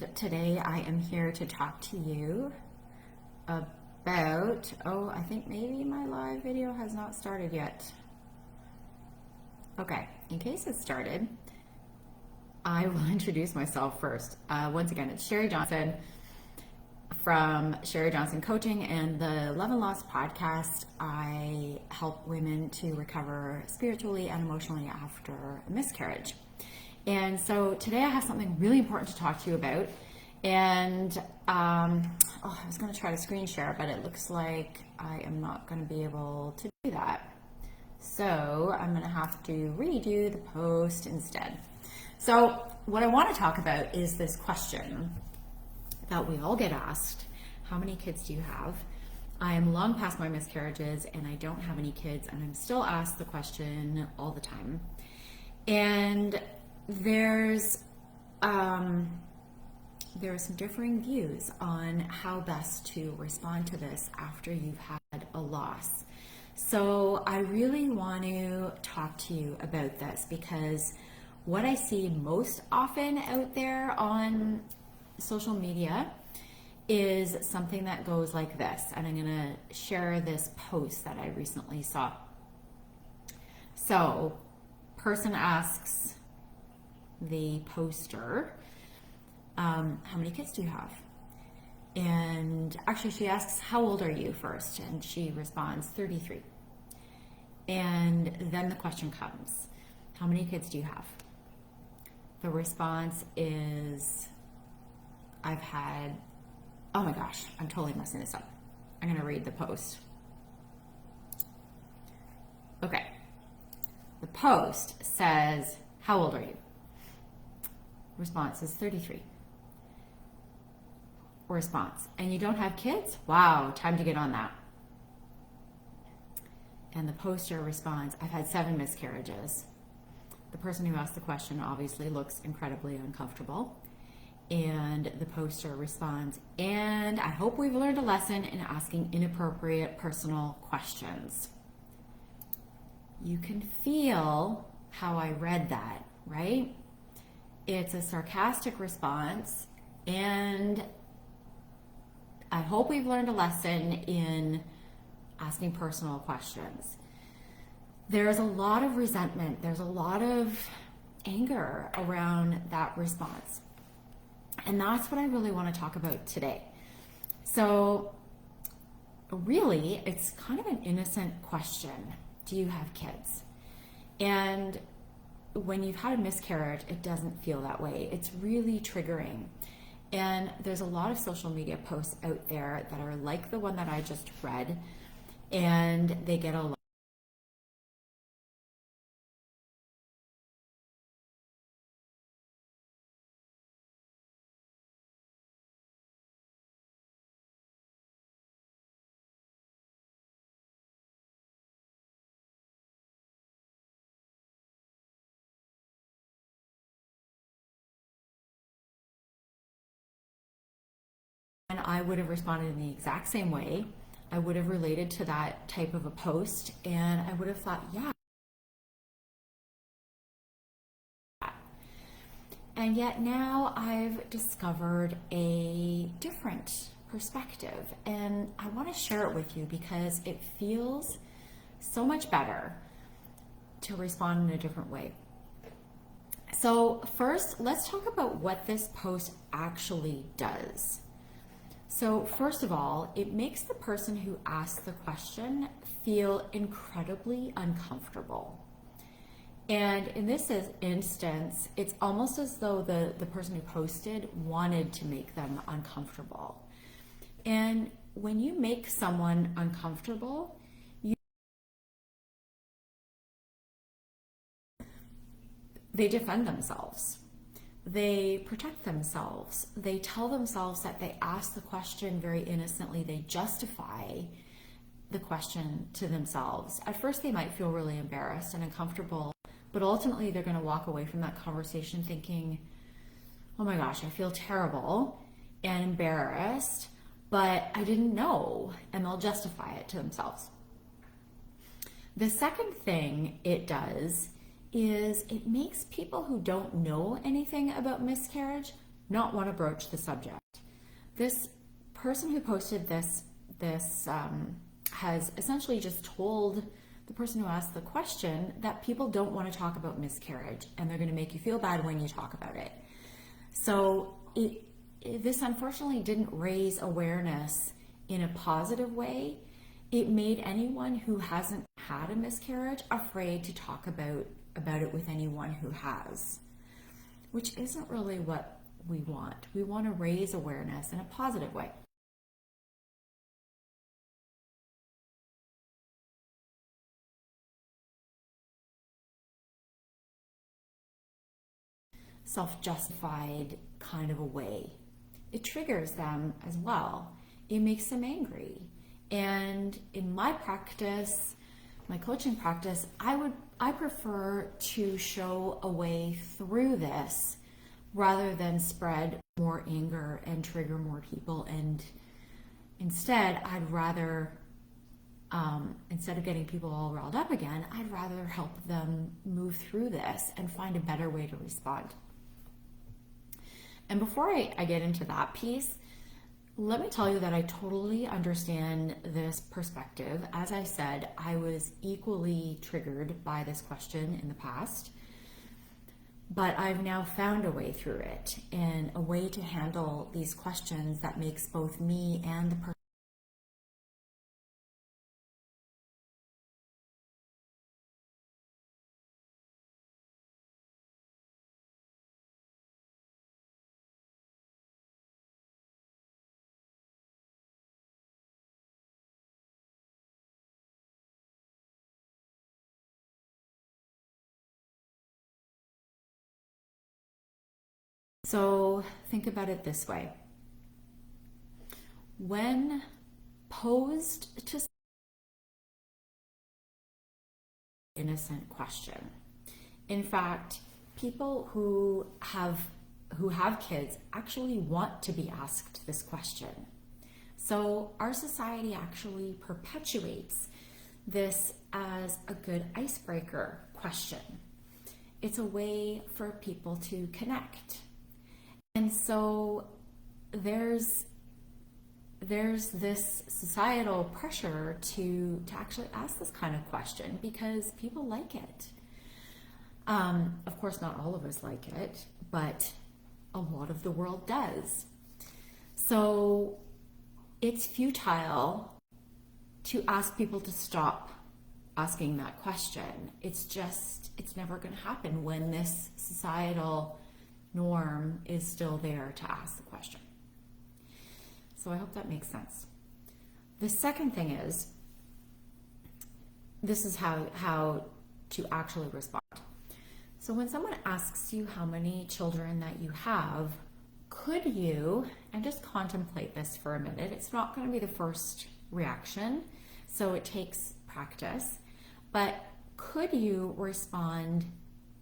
and today I am here to talk to you about, I think maybe my live video has not started yet. Okay, in case it started, I will introduce myself first. Once again, it's Sherry Johnson from Sherry Johnson Coaching and the Love and Loss podcast. I help women to recover spiritually and emotionally after a miscarriage. And so today I have something really important to talk to you about. And I was going to try to screen share, but it looks like I am not going to be able to do that. So I'm going to have to redo the post instead. So what I want to talk about is this question that we all get asked. How many kids do you have? I am long past my miscarriages and I don't have any kids, and I'm still asked the question all the time. And there's some differing views on how best to respond to this after you've had a loss. So I really want to talk to you about this because what I see most often out there on social media is something that goes like this, and I'm going to share this post that I recently saw. So, person asks the poster, how many kids do you have? And actually she asks, how old are you first? And she responds, 33. And then the question comes, how many kids do you have? The response is, I've had, oh my gosh, I'm totally messing this up. I'm going to read the post. Okay. The post says, how old are you? Response is 33. Response, and you don't have kids? Wow, time to get on that. And the poster responds, I've had 7 miscarriages. The person who asked the question obviously looks incredibly uncomfortable. And the poster responds, and I hope we've learned a lesson in asking inappropriate personal questions. You can feel how I read that, right? It's a sarcastic response, and I hope we've learned a lesson in asking personal questions. There's a lot of resentment, there's a lot of anger around that response. And that's what I really want to talk about today. So really, it's kind of an innocent question. Do you have kids? And when you've had a miscarriage, it doesn't feel that way. It's really triggering. And there's a lot of social media posts out there that are like the one that I just read, and they get a lot. And I would have responded in the exact same way. I would have related to that type of a post, and I would have thought, yeah. And yet now I've discovered a different perspective, and I want to share it with you because it feels so much better to respond in a different way. So first, let's talk about what this post actually does. So first of all, it makes the person who asked the question feel incredibly uncomfortable. And in this instance, it's almost as though the person who posted wanted to make them uncomfortable. And when you make someone uncomfortable, they defend themselves. They protect themselves. They tell themselves that they asked the question very innocently. They justify the question to themselves. At first, they might feel really embarrassed and uncomfortable, but ultimately they're going to walk away from that conversation thinking, oh my gosh, I feel terrible and embarrassed, but I didn't know, and they'll justify it to themselves. The second thing it does is it makes people who don't know anything about miscarriage not want to broach the subject. This person who posted this has essentially just told the person who asked the question that people don't want to talk about miscarriage and they're going to make you feel bad when you talk about it. So this unfortunately didn't raise awareness in a positive way. It made anyone who hasn't had a miscarriage afraid to talk about it with anyone who has, which isn't really what we want. We want to raise awareness in a positive way. Self-justified kind of a way. It triggers them as well. It makes them angry. And in my practice, my coaching practice, I prefer to show a way through this rather than spread more anger and trigger more people. And instead, I'd rather, instead of getting people all riled up again, I'd rather help them move through this and find a better way to respond. And before I get into that piece, let me tell you that I totally understand this perspective. As I said, I was equally triggered by this question in the past, but I've now found a way through it and a way to handle these questions that makes both me and the person So think about it this way. When posed to innocent question, in fact, people who have kids actually want to be asked this question. So our society actually perpetuates this as a good icebreaker question. It's a way for people to connect. And so there's this societal pressure to actually ask this kind of question because people like it. Of course, not all of us like it, but a lot of the world does. So it's futile to ask people to stop asking that question. It's never going to happen when this societal norm is still there to ask the question. So I hope that makes sense. The second thing is, this is how to actually respond. So when someone asks you how many children that you have, could you, and just contemplate this for a minute, it's not going to be the first reaction, so it takes practice, but could you respond?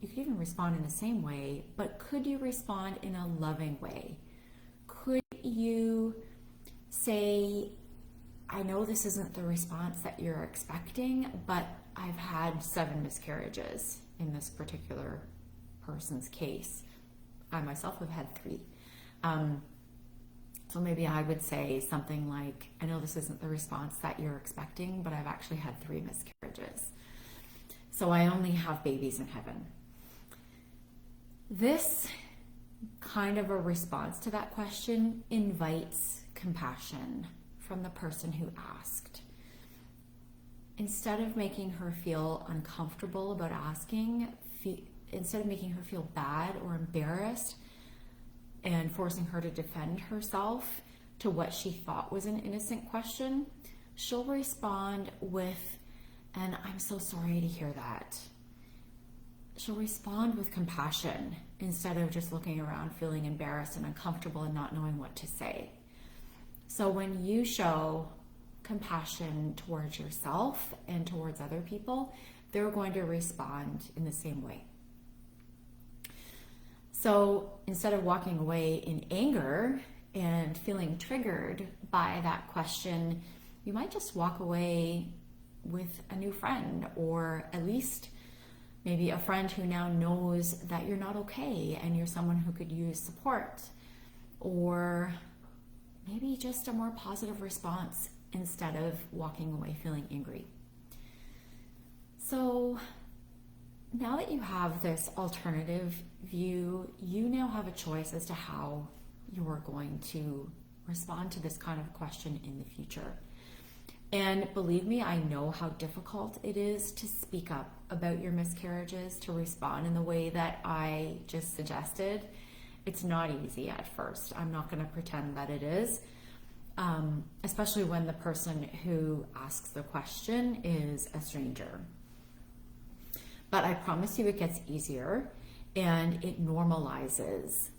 You could even respond in the same way, but could you respond in a loving way? Could you say, I know this isn't the response that you're expecting, but I've had 7 miscarriages in this particular person's case. I myself have had 3. So maybe I would say something like, I know this isn't the response that you're expecting, but I've actually had 3 miscarriages. So I only have babies in heaven. This kind of a response to that question invites compassion from the person who asked. Instead of making her feel uncomfortable about asking, instead of making her feel bad or embarrassed and forcing her to defend herself to what she thought was an innocent question, she'll respond with, and I'm so sorry to hear that. She'll respond with compassion instead of just looking around feeling embarrassed and uncomfortable and not knowing what to say. So when you show compassion towards yourself and towards other people, they're going to respond in the same way. So instead of walking away in anger and feeling triggered by that question, you might just walk away with a new friend, or at least maybe a friend who now knows that you're not okay and you're someone who could use support. or maybe just a more positive response instead of walking away feeling angry. So now that you have this alternative view, you now have a choice as to how you're going to respond to this kind of question in the future. And believe me, I know how difficult it is to speak up about your miscarriages, to respond in the way that I just suggested. It's not easy at first. I'm not going to pretend that it is, especially when the person who asks the question is a stranger. But I promise you it gets easier, and it normalizes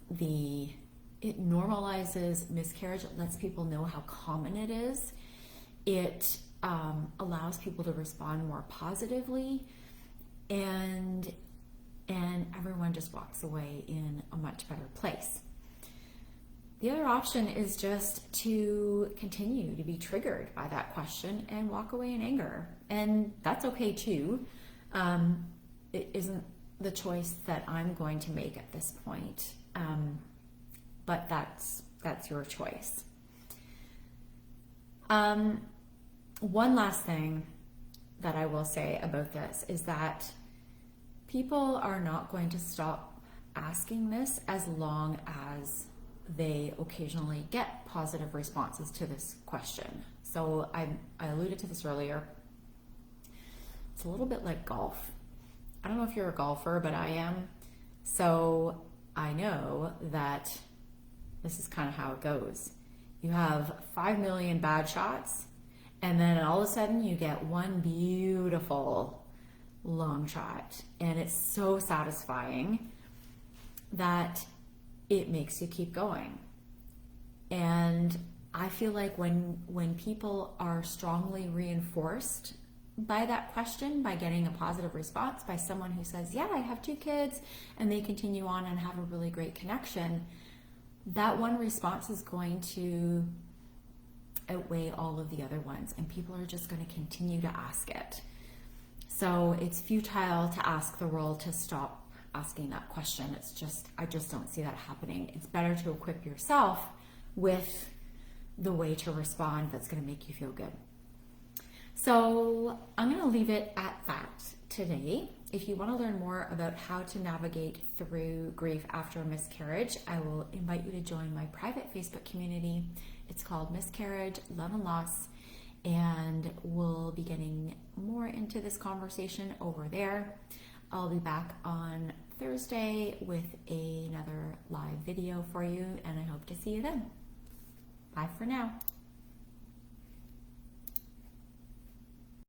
miscarriage. It lets people know how common it is. It allows people to respond more positively, and everyone just walks away in a much better place. The other option is just to continue to be triggered by that question and walk away in anger. And that's okay too. It isn't the choice that I'm going to make at this point, but that's your choice. One last thing that I will say about this is that people are not going to stop asking this as long as they occasionally get positive responses to this question. So I alluded to this earlier. It's a little bit like golf. I don't know if you're a golfer, but I am. So I know that this is kind of how it goes. You have 5 million bad shots, and then all of a sudden you get one beautiful long shot. And it's so satisfying that it makes you keep going. And I feel like when people are strongly reinforced by that question, by getting a positive response by someone who says, yeah, I have 2 kids, and they continue on and have a really great connection, that one response is going to outweigh all of the other ones, and people are just going to continue to ask it. So it's futile to ask the world to stop asking that question. I just don't see that happening. It's better to equip yourself with the way to respond that's going to make you feel good. So I'm going to leave it at that today. If you want to learn more about how to navigate through grief after a miscarriage, I will invite you to join my private Facebook community. It's called Miscarriage, Love and Loss, and we'll be getting more into this conversation over there. I'll be back on Thursday with another live video for you, and I hope to see you then. Bye for now.